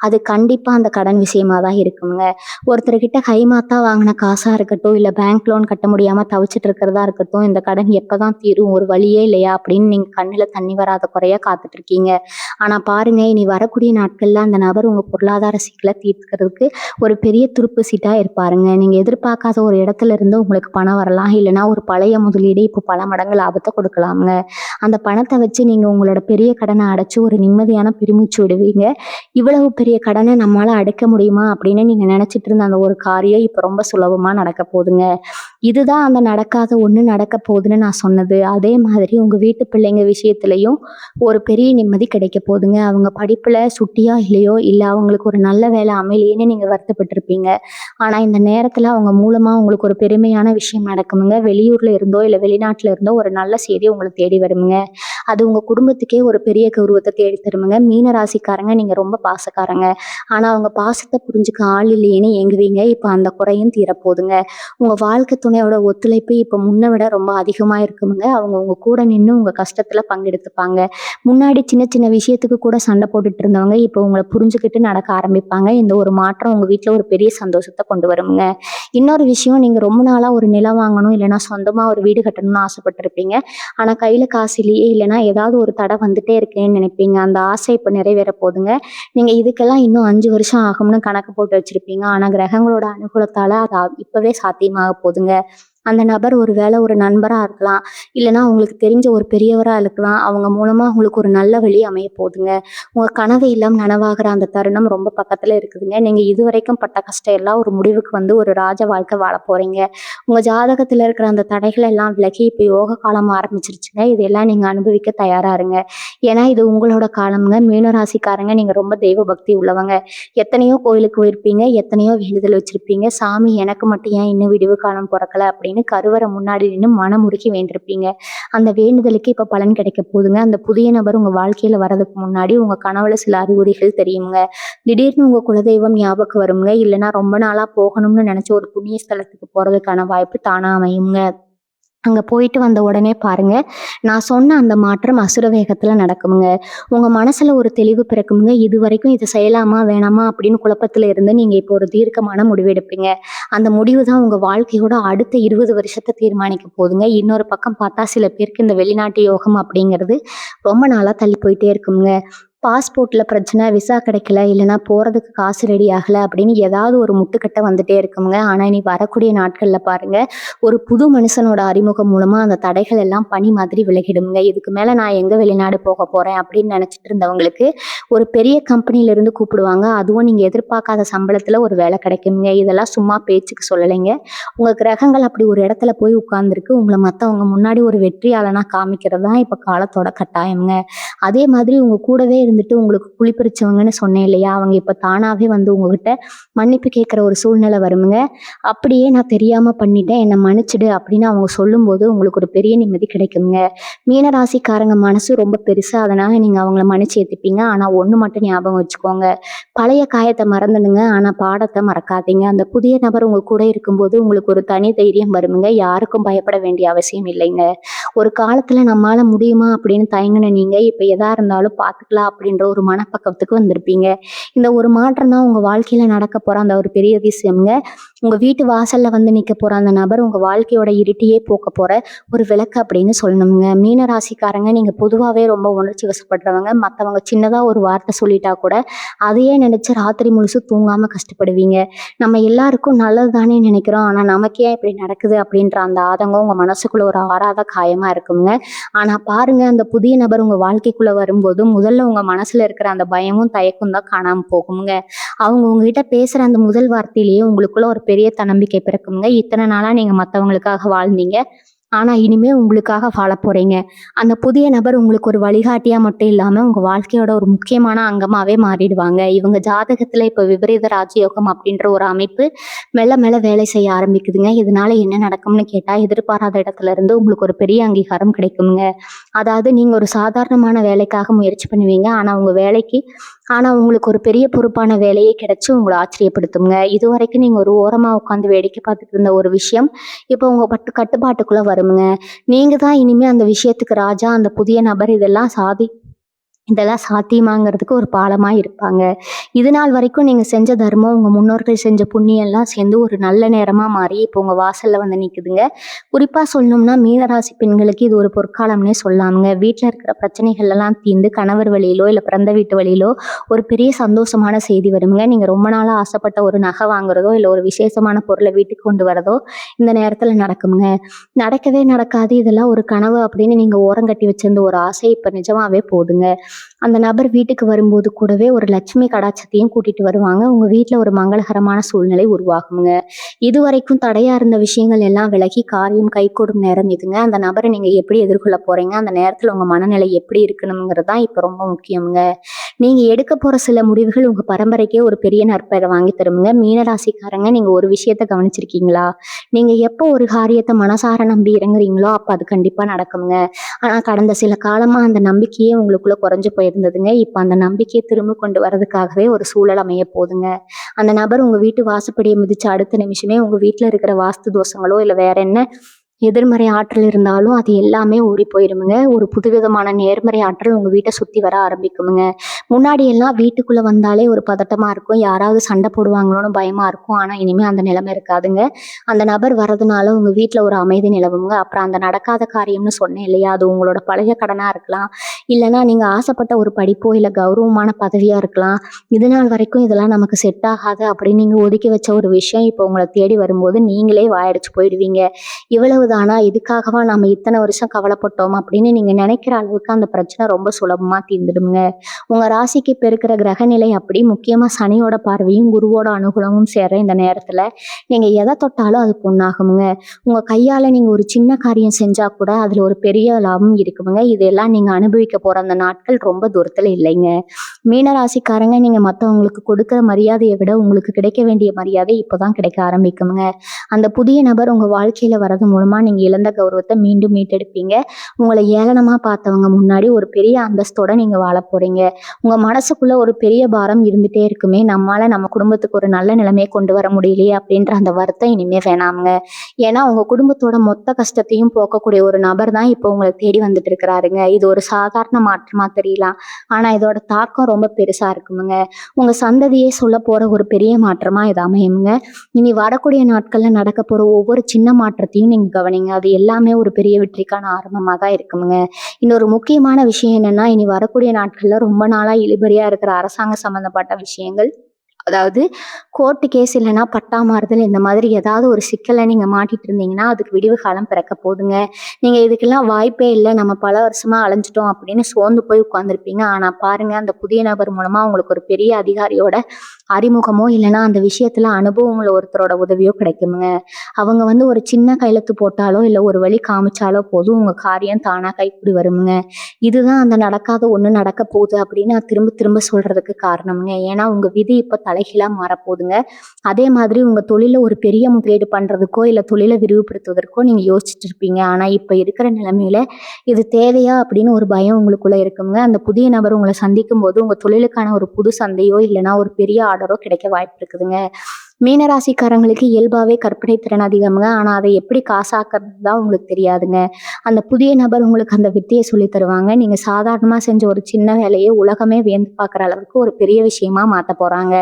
அது கண்டிப்பா அந்த கடன் விஷயமா தான் இருக்குங்க. ஒருத்தர்கிட்ட கைமாத்தா வாங்கின காசா இருக்கட்டும், இல்ல பேங்க் லோன் கட்ட முடியாம தவிச்சிட்டு இருக்கிறதா இருக்கட்டும், இந்த கடன் எப்பதான் தீரும், ஒரு வழியே இல்லையா அப்படின்னு நீங்க கண்ணுல தண்ணி வராத குறையா காத்துட்டு இருக்கீங்க. ஆனா பாருங்க, இனி வரக்கூடிய நாட்கள்ல அந்த நபர் உங்க பொருளாதார சிக்கலை தீர்க்கிறதுக்கு ஒரு பெரிய துருப்பு சீட்டா இருப்பாருங்க. நீங்க எதிர்பார்க்காத ஒரு இடத்துல இருந்து உங்களுக்கு பணம் வரலாம். இல்லைன்னா ஒரு பழைய முதலீடு இப்போ பல மடங்கு லாபத்தை கொடுக்கலாமுங்க. அந்த பணத்தை வச்சு நீங்க உங்களோட பெரிய கடனை அடைச்சு ஒரு நிம்மதியான பெருமூச்சு விடுவீங்க. இவ்வளவு பெரிய கடனை நம்மளால அடைக்க முடியுமா அப்படின்னு நீங்க நினைச்சிட்டு இருந்த அந்த ஒரு காரியம் இப்ப ரொம்ப சுலபமா நடக்க போகுதுங்க. இதுதான் அந்த நடக்காத ஒண்ணு நடக்க போகுதுன்னு நான் சொன்னது. அதே மாதிரி உங்க வீட்டு பிள்ளைங்க விஷயத்திலையும் ஒரு பெரிய நிம்மதி கிடைக்க போகுதுங்க. அவங்க படிப்புல சுட்டியா இல்லையோ, இல்ல அவங்களுக்கு ஒரு நல்ல வேலை அமையலையேன்னு நீங்க வருத்தப்பட்டிருப்பீங்க. ஆனா இந்த நேரத்துல அவங்க மூலமா உங்களுக்கு ஒரு பெருமையான விஷயம் நடக்குமுங்க. வெளியூர்ல இருந்தோ இல்ல வெளிநாட்டுல இருந்தோ ஒரு நல்ல செய்தி உங்களை தேடி வருமுங்க. அது உங்க குடும்பத்துக்கே ஒரு பெரிய கௌரவத்தை தேடி தருமுங்க. மீன ராசிக்காரங்க நீங்க ரொம்ப பாசக்காரங்க. ஆனா அவங்க பாசத்தை புரிஞ்சுக்க ஆள் இல்லையேன்னு ஏங்குவீங்க. இப்ப அந்த குறையும் தீரப்போகுதுங்க. உங்க வாழ்க்கை துணையோட ஒத்துழைப்பு இப்ப முன்ன விட ரொம்ப அதிகமா இருக்குமுங்க. அவங்க உங்க கூட நின்று உங்க கஷ்டத்துல பங்கெடுத்துப்பாங்க. முன்னாடி சின்ன சின்ன விஷயத்துக்கு கூட சண்டை போட்டுட்டு இருந்தவங்க இப்போ உங்களை புரிஞ்சுக்கிட்டு நடக்க ஆரம்பிப்பாங்க. இந்த ஒரு மாற்றம் உங்க வீட்டுல ஒரு பெரிய சந்தோஷத்தை கொண்டு வருமுங்க. இன்னொரு விஷயம், நீங்க ரொம்ப நாளா ஒரு நிலம் வாங்கணும், இல்லைன்னா சொந்தமா ஒரு வீடு கட்டணும்னு ஆசைப்பட்டிருப்பீங்க. ஆனா கையில காசு இல்லையே, இல்லைன்னா ஏதாவது ஒரு தடை வந்துட்டே இருக்கேன்னு நினைப்பீங்க. அந்த ஆசை இப்ப நிறைவேற போகுதுங்க. நீங்க இதுக்கெல்லாம் இன்னும் 5 வருஷம் ஆகும்னு கணக்கு போட்டு வச்சிருப்பீங்க. ஆனா கிரகங்களோட அனுகூலத்தால அது இப்பவே சாத்தியமாக போகுதுங்க. அந்த நபர் ஒரு வேளை ஒரு நண்பரா இருக்கலாம், இல்லைன்னா உங்களுக்கு தெரிஞ்ச ஒரு பெரியவரா இருக்கலாம். அவங்க மூலமா உங்களுக்கு ஒரு நல்ல வழி அமைய போகுதுங்க. உங்க கனவு இல்லம் நனவாகிற அந்த தருணம் ரொம்ப பக்கத்துல இருக்குதுங்க. நீங்க இதுவரைக்கும் பட்ட கஷ்டம் எல்லாம் ஒரு முடிவுக்கு வந்து ஒரு ராஜ வாழ்க்கை வாழ போறீங்க. உங்க ஜாதகத்துல இருக்கிற அந்த தடைகள் எல்லாம் விலகி இப்ப யோக காலம் ஆரம்பிச்சிருச்சுங்க. இதெல்லாம் நீங்க அனுபவிக்க தயாரா இருங்க. ஏன்னா இது உங்களோட காலம்ங்க. மீனராசிக்காரங்க நீங்க ரொம்ப தெய்வ பக்தி உள்ளவங்க. எத்தனையோ கோயிலுக்கு போயிருப்பீங்க, எத்தனையோ வேண்டுதல் வச்சிருப்பீங்க. சாமி எனக்கு மட்டும் ஏன் இன்னும் விடிவு காலம் பிறக்கல அப்படின்னு கருவறை முன்னாடி நின்று மனமுருகி வேண்டிருப்பீங்க. அந்த வேண்டுதலுக்கு இப்ப பலன் கிடைக்க போகுதுங்க. அந்த புதிய நபர் உங்க வாழ்க்கையில வர்றதுக்கு முன்னாடி உங்க கனவுல சில அறிகுறிகள் தெரியுங்க. திடீர்னு உங்க குலதெய்வம் ஞாபகம் வருங்க. இல்லைன்னா ரொம்ப நாளா போகணும்னு நினைச்ச ஒரு புண்ணிய ஸ்தலத்துக்கு போறதுக்கான வாய்ப்பு தானா அமையுங்க. அங்க போயிட்டு வந்த உடனே பாருங்க, நான் சொன்ன அந்த மாற்றம் அசுர வேகத்துல நடக்குமுங்க. உங்க மனசுல ஒரு தெளிவு பிறக்குமுங்க. இதுவரைக்கும் இதை செய்யலாமா வேணாமா அப்படின்னு குழப்பத்துல இருந்து நீங்க இப்போ ஒரு தீர்க்கமான முடிவு எடுப்பீங்க. அந்த முடிவு தான் உங்க வாழ்க்கையோட அடுத்த 20 வருஷத்தை தீர்மானிக்க போகுதுங்க. இன்னொரு பக்கம் பார்த்தா சில பேருக்கு இந்த வெளிநாட்டு யோகம் அப்படிங்கிறது ரொம்ப நாளா தள்ளி போயிட்டே இருக்குங்க. பாஸ்போர்ட்ல பிரச்சனை, விசா கிடைக்கல, இல்லைன்னா போறதுக்கு காசு ரெடி ஆகல அப்படின்னு ஏதாவது ஒரு முட்டுக்கட்டை வந்துட்டே இருக்குங்க. ஆனா இனி வரக்கூடிய நாட்கள்ல பாருங்க, ஒரு புது மனுஷனோட அறிமுகம் மூலமா அந்த தடைகள் எல்லாம் பனி மாதிரி விலகிடுங்க. இதுக்கு மேல நான் எங்க வெளிநாடு போக போறேன் அப்படின்னு நினைச்சிட்டு இருந்தவங்களுக்கு ஒரு பெரிய கம்பெனில இருந்து கூப்பிடுவாங்க. அதுவும் நீங்க எதிர்பார்க்காத சம்பளத்துல ஒரு வேலை கிடைக்குங்க. இதெல்லாம் சும்மா பேச்சுக்கு சொல்லலைங்க. உங்க கிரகங்கள் அப்படி ஒரு இடத்துல போய் உட்கார்ந்துருக்கு. உங்களை மத்தவங்க முன்னாடி ஒரு வெற்றியாளனா காமிக்கிறது தான் இப்ப காலத்தோட கட்டாயம்ங்க. அதே மாதிரி உங்க கூடவே இருந்துட்டு உங்களுக்கு குழிப்பறிச்சவங்கன்னு சொன்னேன் இல்லையா, அவங்க இப்ப தானாவே வந்து உங்ககிட்ட மன்னிப்பு கேட்கிற ஒரு சூழ்நிலை வருமுங்க. அப்படியே நான் தெரியாம பண்ணிட்டேன், என்னை மன்னிச்சிடு அப்படின்னு அவங்க சொல்லும்போது உங்களுக்கு ஒரு பெரிய நிம்மதி கிடைக்குங்க. மீனராசிக்காரங்க மனசு ரொம்ப பெருசு. அதனால நீங்க அவங்கள மன்னிச்சு ஏத்துப்பீங்க. ஆனா ஒண்ணு மட்டும் ஞாபகம் வச்சுக்கோங்க, பழைய காயத்தை மறந்துடுங்க, ஆனா பாடத்தை மறக்காதீங்க. அந்த புதிய நபர் உங்க கூட இருக்கும்போது உங்களுக்கு ஒரு தனி தைரியம் வருமுங்க. யாருக்கும் பயப்பட வேண்டிய அவசியம் இல்லைங்க. ஒரு காலத்துல நம்மால முடியுமா அப்படின்னு தயங்குன நீங்க இப்ப எதா இருந்தாலும் பார்த்துக்கலாம் அப்படின்ற ஒரு மனப்பக்குவத்துக்கு வந்திருப்பீங்க. இந்த ஒரு மாற்றம் தான் உங்க வாழ்க்கையில நடக்க போற அந்த ஒரு பெரிய விஷயம்ங்க. உங்க வீட்டு வாசல்ல வந்து நிக்க போற அந்த நபர் உங்க வாழ்க்கையோட இருட்டையே போக்க போற ஒரு விளக்கு அப்படின்னு சொல்லணும்ங்க. மீன ராசிக்காரங்க நீங்க பொதுவாவே ரொம்ப உணர்ச்சி வசப்படுறவங்க. மத்தவங்க சின்னதா ஒரு வார்த்தை சொல்லிட்டா கூட அதையே நினைச்சு ராத்திரி முழுசும் தூங்காம கஷ்டப்படுவீங்க. நம்ம எல்லாருக்கும் நல்லது தானே நினைக்கிறோம். ஆனா நமக்கு ஏன் இப்படி நடக்குது அப்படின்ற அந்த ஆதங்கம் உங்க மனசுக்குள்ள ஒரு ஆறாத காயமா இருக்குங்க. ஆனா பாருங்க, அந்த புதிய நபர் உங்க வாழ்க்கைக்குள்ள வரும்போது முதல்ல உங்க மனசுல இருக்கிற அந்த பயமும் தயக்கம் தான் காணாம போகுங்க. அவங்க உங்ககிட்ட பேசுற அந்த முதல் வார்த்தையிலேயே உங்களுக்குள்ள ஒரு பெரிய தன்னம்பிக்கை பிறக்குங்க. இத்தனை நாளா நீங்க மத்தவங்களுக்காக வாழ்ந்தீங்க. ஆனா இனிமே உங்களுக்காக வாழப் போறீங்க. அந்த புதிய நபர் உங்களுக்கு ஒரு வழிகாட்டியா மட்டும் இல்லாம உங்க வாழ்க்கையோட ஒரு முக்கியமான அங்கமாவே மாறிடுவாங்க. இவங்க ஜாதகத்துல இப்ப விபரீத ராஜயோகம் அப்படின்ற ஒரு அமைப்பு மெல்ல மெல்ல வேலை செய்ய ஆரம்பிக்குதுங்க. இதனால என்ன நடக்கும்னு கேட்டா, எதிர்பாராத இடத்துல இருந்து உங்களுக்கு ஒரு பெரிய அங்கீகாரம் கிடைக்குங்க. அதாவது நீங்க ஒரு சாதாரணமான வேலைக்காக முயற்சி பண்ணுவீங்க. ஆனா உங்களுக்கு ஒரு பெரிய பொறுப்பான வேலையே கிடைச்சு உங்கள ஆச்சரியப்படுத்துங்க. இதுவரைக்கும் நீங்க ஒரு ஓரமா உட்காந்து வேடிக்கை பார்த்துட்டு இருந்த ஒரு விஷயம், இப்போ உங்க கட்டுப்பாட்டுக்குள்ள வருங்க. நீங்க தான் இனிமே அந்த விஷயத்துக்கு ராஜா. அந்த புதிய நபர் இதெல்லாம் சாத்தியமாங்கிறதுக்கு ஒரு பாலமா இருப்பாங்க. இது நாள் வரைக்கும் நீங்க செஞ்ச தர்மம், உங்க முன்னோர்கள் செஞ்ச புண்ணியம் எல்லாம் சேர்ந்து ஒரு நல்ல நேரமா மாறி இப்போ உங்க வாசல்ல வந்து நிக்குதுங்க. குறிப்பா சொல்லணும்னா மீனராசி பெண்களுக்கு இது ஒரு பொற்காலம்னே சொல்லலாமுங்க. வீட்ல இருக்கிற பிரச்சனைகள் எல்லாம் தீர்ந்து கணவர் வழியிலோ இல்ல பிறந்த வீட்டு வழியிலோ ஒரு பெரிய சந்தோஷமான செய்தி வருங்க. நீங்க ரொம்ப நாளா ஆசைப்பட்ட ஒரு நகை வாங்குறதோ இல்ல ஒரு விசேஷமான பொருளை வீட்டுக்கு கொண்டு வரதோ இந்த நேரத்துல நடக்குங்க. நடக்கவே நடக்காது, இதெல்லாம் ஒரு கனவு அப்படின்னு நீங்க ஓரங்கட்டி வச்சிருந்த ஒரு ஆசை இப்ப நிஜமாவே போகுதுங்க. அந்த நபர் வீட்டுக்கு வரும்போது கூடவே ஒரு லட்சுமி கடாட்சத்தையும் கூட்டிட்டு வருவாங்க. உங்க வீட்ல ஒரு மங்களகரமான சூழ்நிலை உருவாகுங்க. இதுவரைக்கும் தடையா இருந்த விஷயங்கள் எல்லாம் விலகி காரியம் கைகூடும் நேரம் இதுங்க. அந்த நபரை நீங்க எப்படி எதிர்கொள்ள போறீங்க, அந்த நேரத்துல உங்க மனநிலை எப்படி இருக்கணுங்கிறது தான் இப்ப ரொம்ப முக்கியம்ங்க. நீங்க எடுக்க போற சில முடிவுகள் உங்க பரம்பரைக்கே ஒரு பெரிய நற்பெயரை வாங்கி தருமுங்க. மீனராசிக்காரங்க நீங்க ஒரு விஷயத்த கவனிச்சிருக்கீங்களா? நீங்க எப்போ ஒரு காரியத்தை மனசார நம்பி இறங்குறீங்களோ அப்ப அது கண்டிப்பா நடக்குங்க. ஆனா கடந்த சில காலமா அந்த நம்பிக்கையே உங்களுக்குள்ள குறைஞ்சு போயிருந்ததுங்க. இப்ப அந்த நம்பிக்கையை திரும்ப கொண்டு வர்றதுக்காகவே ஒரு சூழல் அமைய போகுதுங்க. அந்த நபர் உங்க வீட்டு வாசப்படியை மிதிச்ச அடுத்த நிமிஷமே உங்க வீட்டுல இருக்கிற வாஸ்து தோஷங்களோ இல்ல வேற என்ன எதிர்மறை ஆற்றல் இருந்தாலும் அது எல்லாமே ஓடி போயிருமுங்க. ஒரு புதுவிதமான நேர்மறை ஆற்றல் உங்க வீட்டை சுத்தி வர ஆரம்பிக்குமுங்க. முன்னாடி எல்லாம் வீட்டுக்குள்ள வந்தாலே ஒரு பதட்டமா இருக்கும். யாராவது சண்டை போடுவாங்களோன்னு பயமா இருக்கும். ஆனா இனிமே அந்த நிலைமை இருக்காதுங்க. அந்த நபர் வர்றதுனால உங்க வீட்டுல ஒரு அமைதி நிலவுங்க. அப்புறம் அந்த நடக்காத காரியம்னு சொன்னேன் இல்லையா, அது உங்களோட பழைய கடனா இருக்கலாம். இல்லைன்னா நீங்க ஆசைப்பட்ட ஒரு படிப்போ இல்ல கௌரவமான பதவியா இருக்கலாம். இது நாள் வரைக்கும் இதெல்லாம் நமக்கு செட் ஆகாது அப்படின்னு நீங்க ஒதுக்கி வச்ச ஒரு விஷயம் இப்போ உங்களை தேடி வரும்போது நீங்களே வாயடிச்சு போயிடுவீங்க. இவ்வளவுதானா, இதுக்காகவா நாம இத்தனை வருஷம் கவலைப்பட்டோம் அப்படின்னு நீங்க நினைக்கிற அளவுக்கு அந்த பிரச்சனை ரொம்ப சுலபமா தீர்ந்துடுங்க. உங்க ராசிக்கு இப்ப இருக்கிற கிரகநிலை அப்படி, முக்கியமா சனியோட பார்வையும் குருவோட அனுகூலமும் சேர இந்த நேரத்துல நீங்க எதை தொட்டாலும் அது பொண்ணாகுங்க. உங்க கையால நீங்க ஒரு சின்ன காரியம் செஞ்சா கூட அதுல ஒரு பெரிய லாபம் இருக்குங்க. இதெல்லாம் நீங்க அனுபவிக்க போற அந்த நாட்கள் ரொம்ப தூரத்துல இல்லைங்க. மீனராசிக்காரங்க நீங்க மத்தவங்களுக்கு கொடுக்கிற மரியாதையை விட உங்களுக்கு கிடைக்க வேண்டிய மரியாதை இப்பதான் கிடைக்க ஆரம்பிக்குங்க. அந்த புதிய நபர் உங்க வாழ்க்கையில வர்றது மூலமா நீங்க இழந்த கௌரவத்தை மீண்டும் மீட்டெடுப்பீங்க. உங்களை ஏளனமா பார்த்தவங்க முன்னாடி ஒரு பெரிய அந்தஸ்தோட நீங்க வாழ போறீங்க. உங்க மனசுக்குள்ள ஒரு பெரிய பாரம் இருந்துட்டே இருக்குமே, நம்மால நம்ம குடும்பத்துக்கு ஒரு நல்ல நிலைமையை கொண்டு வர முடியலையே அப்படின்ற அந்த வருத்தம் இனிமே வேணாமுங்க. ஏன்னா உங்க குடும்பத்தோட மொத்த கஷ்டத்தையும் போக்கக்கூடிய ஒரு நபர் தான் இப்போ உங்களை தேடி வந்துட்டு இருக்கிறாருங்க. இது ஒரு சாதாரண மாற்றமா தெரியலாம். ஆனா இதோட தாக்கம் ரொம்ப பெருசா இருக்குமுங்க. உங்க சந்ததியே சொல்ல போற ஒரு பெரிய மாற்றமா இது அமையுங்க. இனி வரக்கூடிய நாட்கள்ல நடக்க போற ஒவ்வொரு சின்ன மாற்றத்தையும் நீங்க கவனிங்க. அது எல்லாமே ஒரு பெரிய வெற்றிக்கான ஆரம்பமா தான் இருக்குமுங்க. இன்னொரு முக்கியமான விஷயம் என்னன்னா, இனி வரக்கூடிய நாட்கள்ல ரொம்ப நாளா இழுபறியா இருக்கிற அரசாங்க சம்பந்தப்பட்ட விஷயங்கள், அதாவது கோர்ட்டு கேஸ் இல்லைன்னா பட்டா மாறுதல் இந்த மாதிரி ஏதாவது ஒரு சிக்கலை நீங்க மாட்டிட்டு இருந்தீங்கன்னா அதுக்கு விடிவு காலம் பிறக்க போகுதுங்க. நீங்க இதுக்கெல்லாம் வாய்ப்பே இல்லை, நம்ம பல வருஷமா அலைஞ்சிட்டோம் அப்படின்னு சோர்ந்து போய் உட்கார்ந்துருப்பீங்க. ஆனா பாருங்க, அந்த புதிய நபர் மூலமா உங்களுக்கு ஒரு பெரிய அதிகாரியோட அறிமுகமோ இல்லைன்னா அந்த விஷயத்துல அனுபவம் உள்ள ஒருத்தரோட உதவியோ கிடைக்குமுங்க. அவங்க வந்து ஒரு சின்ன கையெழுத்து போட்டாலோ இல்ல ஒரு வழி காமிச்சாலோ போதும், உங்க காரியம் தானா கைக்கூடி வருமுங்க. இதுதான் அந்த நடக்காத ஒண்ணு நடக்க போகுது அப்படின்னு நான் திரும்ப திரும்ப சொல்றதுக்கு காரணமுங்க. ஏன்னா உங்க விதி இப்ப தலைகீழா மாறப்போகுதுங்க. அதே மாதிரி உங்க தொழில ஒரு பெரிய முதலீடு பண்றதுக்கோ இல்ல தொழிலை விரிவுபடுத்துவதற்கோ நீங்க யோசிச்சுட்டு இருப்பீங்க. ஆனா இப்ப இருக்கிற நிலைமையில இது தேவையா அப்படின்னு ஒரு பயம் உங்களுக்குள்ள இருக்குங்க. அந்த புதிய நபர் உங்களை சந்திக்கும் போது உங்க தொழிலுக்கான ஒரு புது சந்தையோ இல்லைன்னா ஒரு பெரிய ஆர்டரோ கிடைக்க வாய்ப்பு இருக்குதுங்க. மீனராசிக்காரங்களுக்கு இயல்பாவே கற்பனை திறன் அதிகம்ங்க. ஆனா அதை எப்படி காசாக்குறது தான் உங்களுக்கு தெரியாதுங்க. அந்த புதிய நபர் உங்களுக்கு அந்த வித்தைய சொல்லி தருவாங்க. நீங்க சாதாரணமா செஞ்ச ஒரு சின்ன வேலைய உலகமே வியந்து பார்க்குற அளவுக்கு ஒரு பெரிய விஷயமா மாத்தப் போறாங்க.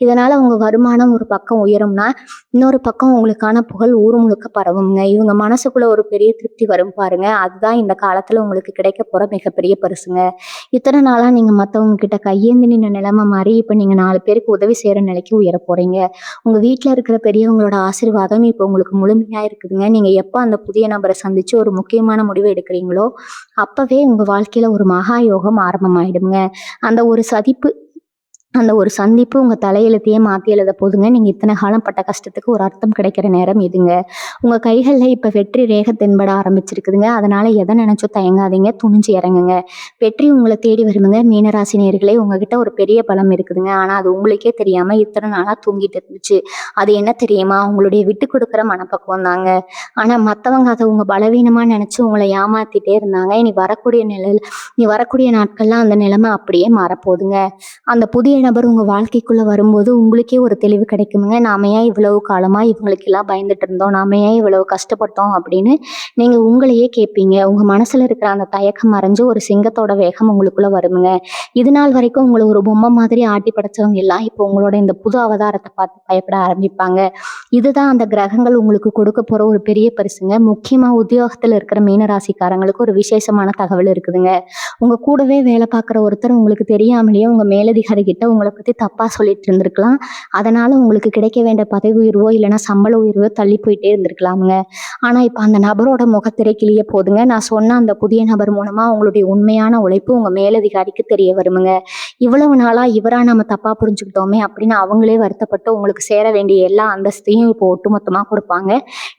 இதனால உங்க வருமானம் ஒரு பக்கம் உயரும்னா, இன்னொரு பக்கம் உங்களுக்கான புகழ் ஊர் முழுக்க பரவுங்க. இவங்க மனசுக்குள்ள ஒரு பெரிய திருப்தி வரும் பாருங்க. அதுதான் இந்த காலத்துல உங்களுக்கு கிடைக்கப் போற மிகப்பெரிய பரிசுங்க. இத்தனை நாளா நீங்க மத்தவங்க கிட்ட கையேந்தி நின்ன நிலைமை மாறி இப்ப நீங்க 4 பேருக்கு உதவி செய்யற நிலைக்கு உயரப் போறீங்க. உங்க வீட்ல இருக்கிற பெரியவங்களோட ஆசீர்வாதம் இப்போ உங்களுக்கு முழுமையா இருக்குதுங்க. நீங்க எப்ப அந்த புதிய நபரை சந்திச்சு ஒரு முக்கியமான முடிவு எடுக்கிறீங்களோ, அப்பவே உங்க வாழ்க்கையில ஒரு மகா யோகம் ஆரம்பமாயிடுங்க. அந்த ஒரு சதிப்பு அந்த ஒரு சந்திப்பு உங்க தலையெழுத்தையே மாத்தி எழுத போதுங்க. நீங்க இத்தனை காலம் பட்ட கஷ்டத்துக்கு ஒரு அர்த்தம் கிடைக்கிற நேரம் இதுங்க. உங்க கைகள்ல இப்ப வெற்றி ரேகை தென்பட ஆரம்பிச்சிருக்குதுங்க. அதனால எதை நினைச்சும் தயங்காதீங்க. துணிஞ்சு இறங்குங்க. வெற்றி உங்களை தேடி வருதுங்க. மீனராசி நேயர்களே, உங்ககிட்ட ஒரு பெரிய பலம் இருக்குதுங்க. ஆனா அது உங்களுக்கே தெரியாம இத்தனை நாளா தூங்கிட்டு இருந்துச்சு. அது என்ன தெரியுமா? உங்களுடைய விட்டு கொடுக்குற மனப்பக்குவம் தாங்க. ஆனா மத்தவங்க அதை உங்க பலவீனமா நினைச்சு உங்களை ஏமாத்திட்டே இருந்தாங்க. இனி வரக்கூடிய நாட்கள்ல அந்த நிலைமை அப்படியே மாறப்போகுதுங்க. அந்த புதிய நபர் உங்க வாழ்க்கைக்குள்ள வரும்போது உங்களுக்கே ஒரு தெளிவு கிடைக்குமுங்க. நாம ஏன் இவ்வளவு காலமா இவங்களுக்கு எல்லாம் பயந்துட்டு இருந்தோம், நாம ஏன் இவ்வளவு கஷ்டப்பட்டோம் அப்படின்னு நீங்க உங்களையே கேட்பீங்க. உங்க மனசுல இருக்கிற அந்த தயக்கம் மறைஞ்சு ஒரு சிங்கத்தோட வேகம் உங்களுக்குள்ள வருமுங்க. இது நாள் வரைக்கும் உங்களை ஒரு பொம்மை மாதிரி ஆட்டி படைச்சவங்க எல்லாம் இப்போ உங்களோட இந்த புது அவதாரத்தை பார்த்து பயப்பட ஆரம்பிப்பாங்க. இதுதான் அந்த கிரகங்கள் உங்களுக்கு கொடுக்க போற ஒரு பெரிய பரிசுங்க. முக்கியமா உத்தியோகத்துல இருக்கிற மீனராசிக்காரங்களுக்கு ஒரு விசேஷமான தகவல் இருக்குதுங்க. உங்க கூடவே வேலை பார்க்குற ஒருத்தர் உங்களுக்கு தெரியாமலேயே உங்க மேலதிகாரி கிட்ட உங்களை பத்தி தப்பா சொல்லிட்டு இருந்திருக்கலாம். அதனால உங்களுக்கு கிடைக்க வேண்டிய பதவி உயர்வோ இல்லைன்னா சம்பள உயர்வோ தள்ளி போயிட்டே இருந்திருக்கலாமுங்க. ஆனா இப்ப அந்த நபரோட முகத்திரை கிளிய போதுங்க. நான் சொன்ன அந்த புதிய நபர் மூலமா உங்களுடைய உண்மையான உழைப்பு உங்க மேலதிகாரிக்கு தெரிய வருமுங்க. இவ்வளவு நாளா இவரா நம்ம தப்பா புரிஞ்சுக்கிட்டோமே அப்படின்னு அவங்களே வருத்தப்பட்டு உங்களுக்கு சேர வேண்டிய எல்லா அந்தஸ்தையும் இப்போ ஒட்டுமொத்தமா கொடுப்பாங்க.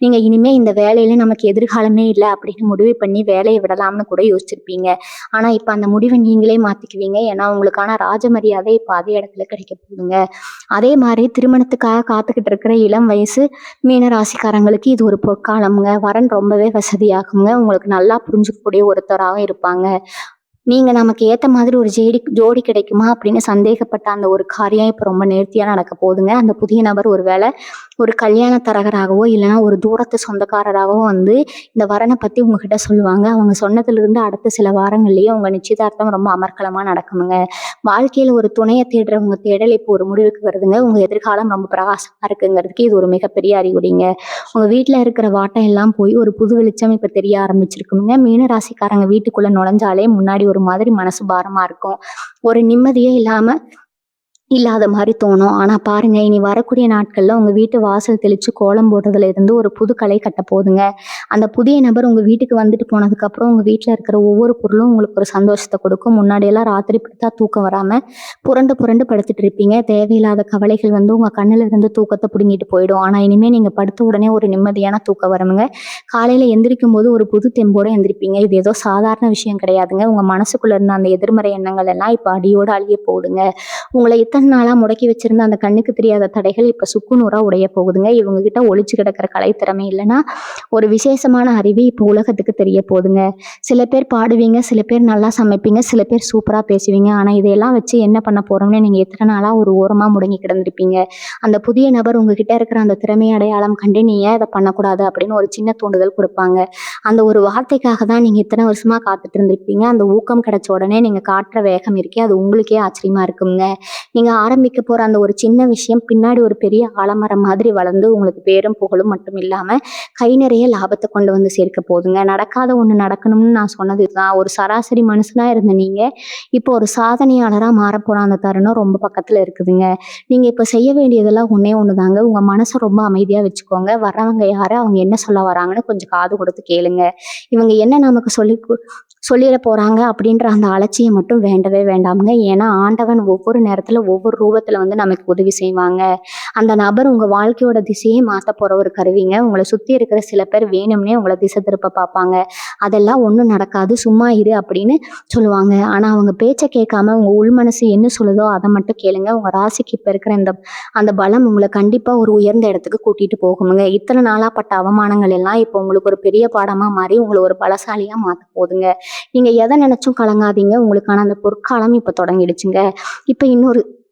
நீங்க இனிமே இந்த வேலையில நமக்கு எதிர்காலமே இல்லை அப்படின்னு முடிவு பண்ணி வேலையை விடலாம்னு கூட யோசிச்சிருப்பீங்க. ஆனா இப்ப அந்த முடிவை நீங்களே மாத்திக்குவீங்க. ஏன்னா உங்களுக்கான ராஜ மரியாதை இப்ப அதே இடத்துல கிடைக்க போகுதுங்க. அதே மாதிரி திருமணத்துக்காக காத்துக்கிட்டு இருக்கிற இளம் வயசு மீன ராசிக்காரங்களுக்கு இது ஒரு பொற்காலம்ங்க. வரன் ரொம்பவே வசதியாகுங்க. உங்களுக்கு நல்லா புரிஞ்சுக்கக்கூடிய ஒருத்தராகவும் இருப்பாங்க. நீங்க நமக்கு ஏத்த மாதிரி ஒரு ஜோடி கிடைக்குமா அப்படின்னு சந்தேகப்பட்ட அந்த ஒரு காரியம் இப்ப ரொம்ப நேர்த்தியா நடக்க போகுதுங்க. அந்த புதிய நபர் ஒருவேளை ஒரு கல்யாண தரகராகவோ இல்லைன்னா ஒரு தூரத்து சொந்தக்காரராகவோ வந்து இந்த வரனை பத்தி உங்ககிட்ட சொல்லுவாங்க. அவங்க சொன்னதுல இருந்து அடுத்த சில வாரங்கள்லயே உங்க நிச்சயதார்த்தம் ரொம்ப அமர்க்கலமா நடக்குமுங்க. வாழ்க்கையில ஒரு துணையை தேடுறவங்க தேடல் இப்போ ஒரு முடிவுக்கு வருதுங்க. உங்க எதிர்காலம் ரொம்ப பிரகாசமா இருக்குங்கிறதுக்கு இது ஒரு மிகப்பெரிய அறிகுறிங்க. உங்க வீட்டுல இருக்கிற வாட்டம் எல்லாம் போய் ஒரு புது வெளிச்சம் இப்ப தெரிய ஆரம்பிச்சிருக்குங்க. மீன ராசிக்காரங்க வீட்டுக்குள்ள நுழைஞ்சாலே முன்னாடி ஒரு மாதிரி மனசு பாரமா இருக்கும். ஒரு நிம்மதியே இல்லாத மாதிரி தோணும். ஆனா பாருங்க, இனி வரக்கூடிய நாட்கள்ல உங்க வீட்டு வாசல் தெளிச்சு கோலம் போடுறதுல இருந்து ஒரு புது கலை கட்ட போகுதுங்க. அந்த புதிய நபர் உங்க வீட்டுக்கு வந்துட்டு போனதுக்கு அப்புறம் உங்க வீட்டுல இருக்கிற ஒவ்வொரு பொருளும் உங்களுக்கு ஒரு சந்தோஷத்தை கொடுக்கும். முன்னாடி எல்லாம் ராத்திரி படுத்தா தூக்கம் வராம புரண்டு புரண்டு படுத்துட்டு இருப்பீங்க. தேவையில்லாத கவலைகள் வந்து உங்க கண்ணுல இருந்து தூக்கத்தை பிடுங்கிட்டு போயிடும். ஆனா இனிமே நீங்க படுத்த உடனே ஒரு நிம்மதியான தூக்கம் வருமுங்க. காலையில எந்திரிக்கும் போது ஒரு புது தெம்போட எந்திரிப்பீங்க. இது ஏதோ சாதாரண விஷயம் கிடையாதுங்க. உங்க மனசுக்குள்ள இருந்த அந்த எதிர்மறை எண்ணங்கள் எல்லாம் இப்ப அடியோட அழிய போகுதுங்க. உங்களை இத்தனை நாளா முடக்கி வச்சிருந்த அந்த கண்ணுக்கு தெரியாத தடைகள் இப்ப சுக்குநூறா உடைய போகுதுங்க. இவங்க கிட்ட ஒளிச்சு கிடக்கிற கலைத்திறமை இல்லைன்னா ஒரு விசேஷமான அறிவு இப்ப உலகத்துக்கு தெரிய போகுதுங்க. சில பேர் பாடுவீங்க, சில பேர் நல்லா சமைப்பீங்க, சில பேர் சூப்பரா பேசுவீங்க. ஆனா இதையெல்லாம் வச்சு என்ன பண்ண போறோம்னு நீங்க எத்தனை நாளா ஒரு ஓரமா முடங்கி கிடந்திருப்பீங்க. அந்த புதிய நபர் உங்ககிட்ட இருக்கிற அந்த திறமையை அடையாளம் கண்டு நீ ஏன் இதை பண்ணக்கூடாது அப்படின்னு ஒரு சின்ன தூண்டுதல் கொடுப்பாங்க. அந்த ஒரு வார்த்தைக்காக தான் நீங்க இத்தனை வருஷமா காத்துட்டு இருந்திருப்பீங்க. அந்த ஊக்கம் கிடைச்ச உடனே நீங்க காட்டுற வேகம் இருக்கே, அது உங்களுக்கே ஆச்சரியமா இருக்குங்க. நீங்க ஆரம்பிக்க போற அந்த ஒரு சின்ன விஷயம் பின்னாடி ஒரு பெரிய ஆலமரம் மாதிரி வளர்ந்து உங்களுக்கு பேரும் புகழும் மட்டும் இல்லாம கை நிறைய லாபத்தை கொண்டு வந்து சேர்க்க போகுதுங்க. நடக்காத ஒண்ணு நடக்கணும்னு நான் சொன்னது இதுதான். ஒரு சராசரி மனுஷனா இருந்த நீங்க இப்போ ஒரு சாதனையாளரா மாறப்போற அந்த தருணம் ரொம்ப பக்கத்துல இருக்குதுங்க. நீங்க இப்ப செய்ய வேண்டியதெல்லாம் ஒண்ணே ஒண்ணுதாங்க. உங்க மனசை ரொம்ப அமைதியா வச்சுக்கோங்க. வர்றவங்க யாரு, அவங்க என்ன சொல்ல வராங்கன்னு கொஞ்சம் காது கொடுத்து கேளுங்க. இவங்க என்ன நமக்கு சொல்லிட போறாங்க அப்படின்ற அந்த அலட்சியம் மட்டும் வேண்டவே வேண்டாமுங்க. ஏன்னா ஆண்டவன் ஒவ்வொரு நேரத்துல ஒவ்வொரு ரூபத்துல வந்து நமக்கு உதவி செய்வாங்க. அந்த நபர் உங்க வாழ்க்கையோட திசையே மாத்த போற ஒரு கருவிங்க. உங்களை சுத்தி இருக்கிற சில பேர் வேணும்னே உங்களை திசை திருப்ப பார்ப்பாங்க. அதெல்லாம் ஒண்ணும் நடக்காது, சும்மா இரு அப்படின்னு சொல்லுவாங்க. ஆனா அவங்க பேச்சை கேட்காம உங்க உள் மனசு என்ன சொல்லுதோ அதை மட்டும் கேளுங்க. உங்க ராசிக்கு இப்ப இருக்கிற அந்த பலம் உங்களை கண்டிப்பா ஒரு உயர்ந்த இடத்துக்கு கூட்டிட்டு போகுமுங்க. இத்தனை நாளா பட்ட அவமானங்கள் எல்லாம் இப்போ உங்களுக்கு ஒரு பெரிய பாடமா மாறி உங்களை ஒரு பலசாலியா மாத்த போகுதுங்க. நீங்க எதை நினைச்சும் கலங்காதீங்க. உங்களுக்கான அந்த பொற்காலம் இப்ப தொடங்கிடுச்சுங்க. இப்ப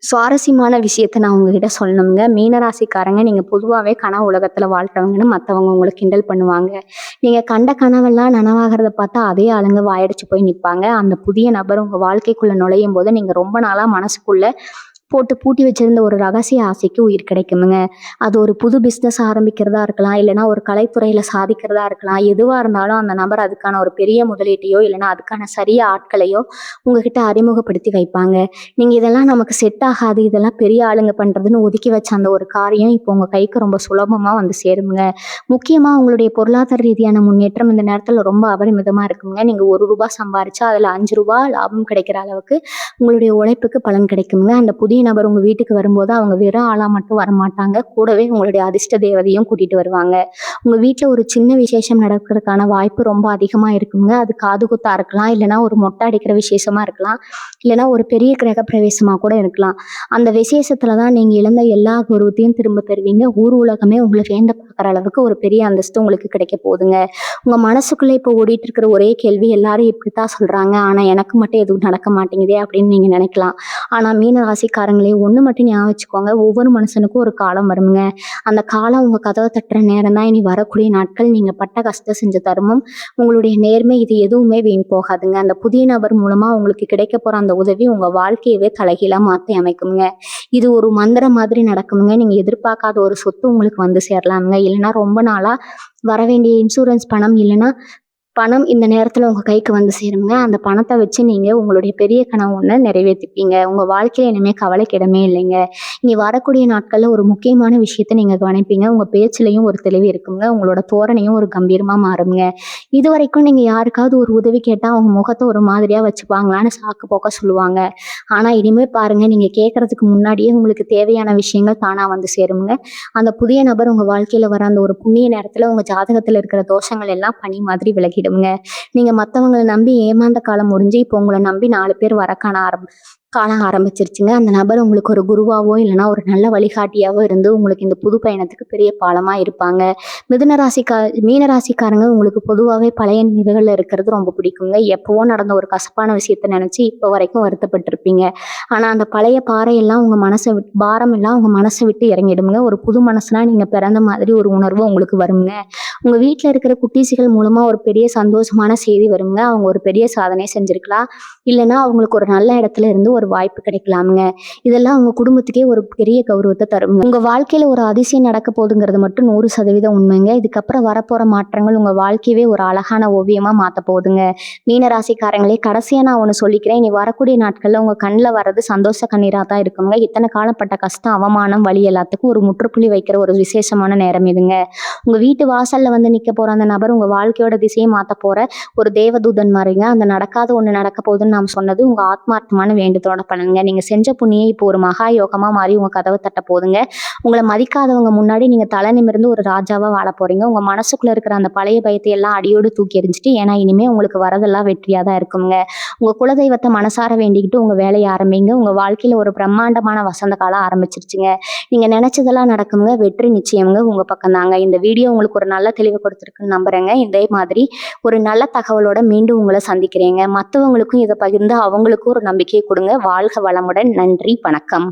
சுவாரஸ்யமான விஷயத்த நான் உங்ககிட்ட சொல்லணுங்க. மீனராசிக்காரங்க நீங்க பொதுவாவே கனவு உலகத்துல வாழ்றவங்கன்னு மத்தவங்க உங்கள கிண்டல் பண்ணுவாங்க. நீங்க கண்ட கனவெல்லாம் நனவாகுறத பார்த்தா அதே ஆளுங்க வாயடிச்சு போய் நிப்பாங்க. அந்த புதிய நபர் உங்க வாழ்க்கைக்குள்ள நுழையும்போது நீங்க ரொம்ப நாளா மனசுக்குள்ள போட்டு பூட்டி வச்சிருந்த ஒரு ரகசிய ஆசைக்கு உயிர் கிடைக்குமுங்க. அது ஒரு புது பிஸ்னஸ் ஆரம்பிக்கிறதா இருக்கலாம், இல்லைன்னா ஒரு கலைத்துறையில சாதிக்கிறதா இருக்கலாம். எதுவா இருந்தாலும் அந்த நபர் அதுக்கான ஒரு பெரிய முதலீட்டையோ, இல்லைன்னா அதுக்கான சரிய ஆட்களையோ உங்ககிட்ட அறிமுகப்படுத்தி வைப்பாங்க. நீங்க இதெல்லாம் நமக்கு செட் ஆகாது, இதெல்லாம் பெரிய ஆளுங்க பண்றதுன்னு ஒதுக்கி வச்ச அந்த ஒரு காரியம் இப்போ உங்க கைக்கு ரொம்ப சுலபமா வந்து சேருமுங்க. முக்கியமா உங்களுடைய பொருளாதார ரீதியான முன்னேற்றம் இந்த நேரத்துல ரொம்ப அபரிமிதமா இருக்குங்க. நீங்க ₹1 சம்பாரிச்சா அதுல ₹5 லாபம் கிடைக்கிற அளவுக்கு உங்களுடைய உழைப்புக்கு பலன் கிடைக்குங்க. அந்த புதிய நபர் உங்க வீட்டுக்கு வரும்போது அவங்க வெறும் ஆளா மட்டும் வரமாட்டாங்க. கூடவே உங்களுடைய அதிர்ஷ்ட தேவதையும் கூட்டிட்டு வருவாங்க. உங்க வீட்ல ஒரு சின்ன விசேஷம் நடக்கிறதுக்கான வாய்ப்பு ரொம்ப அதிகமா இருக்குங்க. அது காது குத்தா இருக்கலாம், இல்லைன்னா ஒரு மொட்டை அடிக்கிற விசேஷமா இருக்கலாம், இல்லைன்னா ஒரு பெரிய கிரக பிரவேசமா கூட இருக்கலாம். அந்த விசேஷத்துல தான் நீங்க இழந்த எல்லா கௌரவத்தையும் திரும்ப பெறுவீங்க. ஊர் உலகமே உங்களை வேண்ட பார்க்குற அளவுக்கு ஒரு பெரிய அந்தஸ்து உங்களுக்கு கிடைக்க போகுதுங்க. உங்க மனசுக்குள்ள இப்போ ஓடிட்டு இருக்கிற ஒரே கேள்வி, எல்லாரும் இப்படித்தான் சொல்றாங்க, ஆனா எனக்கு மட்டும் எதுவும் நடக்க மாட்டேங்குதே அப்படின்னு நீங்க நினைக்கலாம். ஆனா மீன ராசிக்காரங்களே, ஒண்ணு மட்டும் ஞாபகம் வச்சுக்கோங்க, ஒவ்வொரு மனுஷனுக்கும் ஒரு காலம் வருங்க. அந்த காலம் உங்க கதவை தட்டுற நேரம் தான் இனி வரக்கூடிய நாட்கள். நீங்க பட்ட கஷ்டம் செஞ்ச தருமம், உங்களுடைய நேர்மை, இது எதுவுமே வீண் போகாதுங்க. அந்த புதிய நபர் மூலமா உங்களுக்கு கிடைக்க போற அந்த உதவி உங்க வாழ்க்கையவே தலைகீழா மாத்தி அமைக்குங்க. இது ஒரு மந்திரம் மாதிரி நடக்குமுங்க. நீங்க எதிர்பார்க்காத ஒரு சொத்து உங்களுக்கு வந்து சேரலாமுங்க. இல்லைன்னா ரொம்ப நாளா வரவேண்டிய இன்சூரன்ஸ் பணம், இல்லைன்னா பணம் இந்த நேரத்துல உங்க கைக்கு வந்து சேருங்க. அந்த பணத்தை வச்சு நீங்க உங்களுடைய பெரிய கனவு ஒண்ண நிறைவேத்திப்பீங்க. உங்க வாழ்க்கையில இனிமே கவலைக்கு இடமே இல்லைங்க. இனி வரக்கூடிய நாட்கள்ல ஒரு முக்கியமான விஷயத்த நீங்க கவனிப்பீங்க. உங்க பேச்சுலயும் ஒரு தெளிவு இருக்குங்க. உங்களோட தோரணையும் ஒரு கம்பீரமா மாறுங்க. இதுவரைக்கும் நீங்க யாருக்காவது ஒரு உதவி கேட்டா அவங்க முகத்தை ஒரு மாதிரியா வச்சுப்பாங்களான்னு சாக்கு போக்க சொல்லுவாங்க. ஆனா இனிமே பாருங்க, நீங்க கேட்கறதுக்கு முன்னாடியே உங்களுக்கு தேவையான விஷயங்கள் தானா வந்து சேருங்க. அந்த புதிய நபர் உங்க வாழ்க்கையில வர அந்த ஒரு புண்ணிய நேரத்துல உங்க ஜாதகத்துல இருக்கிற தோஷங்கள் எல்லாம் பனி மாதிரி விலகிடுங்க. நீங்க மத்தவங்கள நம்பி ஏமாந்த காலம் முடிஞ்சு இப்போ உங்களை நம்பி 4 பேர் வர காண ஆரம்பிச்சிருச்சுங்க. அந்த நபர் உங்களுக்கு ஒரு குருவாவோ, இல்லைன்னா ஒரு நல்ல வழிகாட்டியாவோ இருந்து உங்களுக்கு இந்த புது பயணத்துக்கு பெரிய பாலமா இருப்பாங்க. மிதுன ராசிக்கா மீன ராசிக்காரங்க உங்களுக்கு பொதுவாகவே பழைய நினைவுகள்ல இருக்கிறது ரொம்ப பிடிக்குங்க. எப்பவோ நடந்த ஒரு கசப்பான விஷயத்த நினைச்சு இப்போ வரைக்கும் வருத்தப்பட்டிருப்பீங்க. ஆனா அந்த பழைய பாறையெல்லாம் உங்க மனசை விட்டு பாரம் எல்லாம் உங்க மனசை விட்டு இறங்கிடுங்க. ஒரு புது மனசுனா நீங்க பிறந்த மாதிரி ஒரு உணர்வு உங்களுக்கு வருங்க. உங்க வீட்டுல இருக்கிற குட்டீசிகள் மூலமா ஒரு பெரிய சந்தோஷமான செய்தி வருங்க. அவங்க ஒரு பெரிய சாதனை செஞ்சிருக்கலாம், இல்லைன்னா அவங்களுக்கு ஒரு நல்ல இடத்துல இருந்து ஒரு வாய்ப்பு கிடைக்கலாமுங்க. இதெல்லாம் உங்க குடும்பத்துக்கே ஒரு பெரிய கௌரவத்தை தருங்க. உங்க வாழ்க்கையில ஒரு அதிசயம் நடக்க போகுதுங்கிறது மட்டும் 100% உண்மைங்க. இதுக்கப்புறம் வரப்போற மாற்றங்கள் உங்க வாழ்க்கையவே ஒரு அழகான ஓவியமா மாத்த போகுதுங்க. மீனராசிக்காரங்களே, கடைசியா நான் ஒண்ணு சொல்லிக்கிறேன். இனி வரக்கூடிய நாட்கள்ல உங்க கண்ணில் வர்றது சந்தோஷ கண்ணீரா தான் இருக்குங்க. இத்தனை காலப்பட்ட கஷ்டம், அவமானம், வலி எல்லாத்துக்கும் ஒரு முற்றுப்புள்ளி வைக்கிற ஒரு விசேஷமான நேரம் இதுங்க. உங்க வீட்டு வாசல்ல வந்து நிக்க போற அந்த நபர் உங்க வாழ்க்கையோட திசையை மாத்த போற ஒரு தேவதூதன் மாதிரிங்க. அந்த நடக்காத ஒண்ணு நடக்க போகுதுன்னு நாம் சொன்னது உங்க ஆத்மார்த்தமான வேண்டுதலோட பண்ணுங்க. நீங்க செஞ்ச புண்ணியம் இப்போ ஒரு மகா யோகமா மாறி உங்க கதவை தட்ட போதுங்க. உங்களை மதிக்காதவங்க முன்னாடி நீங்க தலை நிமிர்ந்து ஒரு ராஜாவா வாழ போறீங்க. உங்க மனசுக்குள்ள இருக்கிற அந்த பழைய பயத்தை எல்லாம் அடியோடு தூக்கி எறிஞ்சிட்டு, ஏன்னா இனிமே உங்களுக்கு வரதெல்லாம் வெற்றியா தான் இருக்குங்க. உங்க குலதெய்வத்தை மனசார வேண்டிக்கிட்டு உங்க வேலையை ஆரம்பிங்க. உங்க வாழ்க்கையில ஒரு பிரம்மாண்டமான வசந்த காலம் ஆரம்பிச்சிருச்சுங்க. நீங்க நினைச்சதெல்லாம் நடக்குங்க. வெற்றி நிச்சயம்ங்க உங்க பக்கம் தாங்க. இந்த வீடியோ உங்களுக்கு ஒரு நல்ல தெளிவு கொடுத்துருக்குன்னு நம்புறேங்க. இதே மாதிரி ஒரு நல்ல தகவலோட மீண்டும் உங்களை சந்திக்கிறேங்க. மற்றவங்களுக்கும் இதை பகிர்ந்து அவங்களுக்கும் ஒரு நம்பிக்கையை கொடுங்க. வாழ்க வளமுடன். நன்றி, வணக்கம்.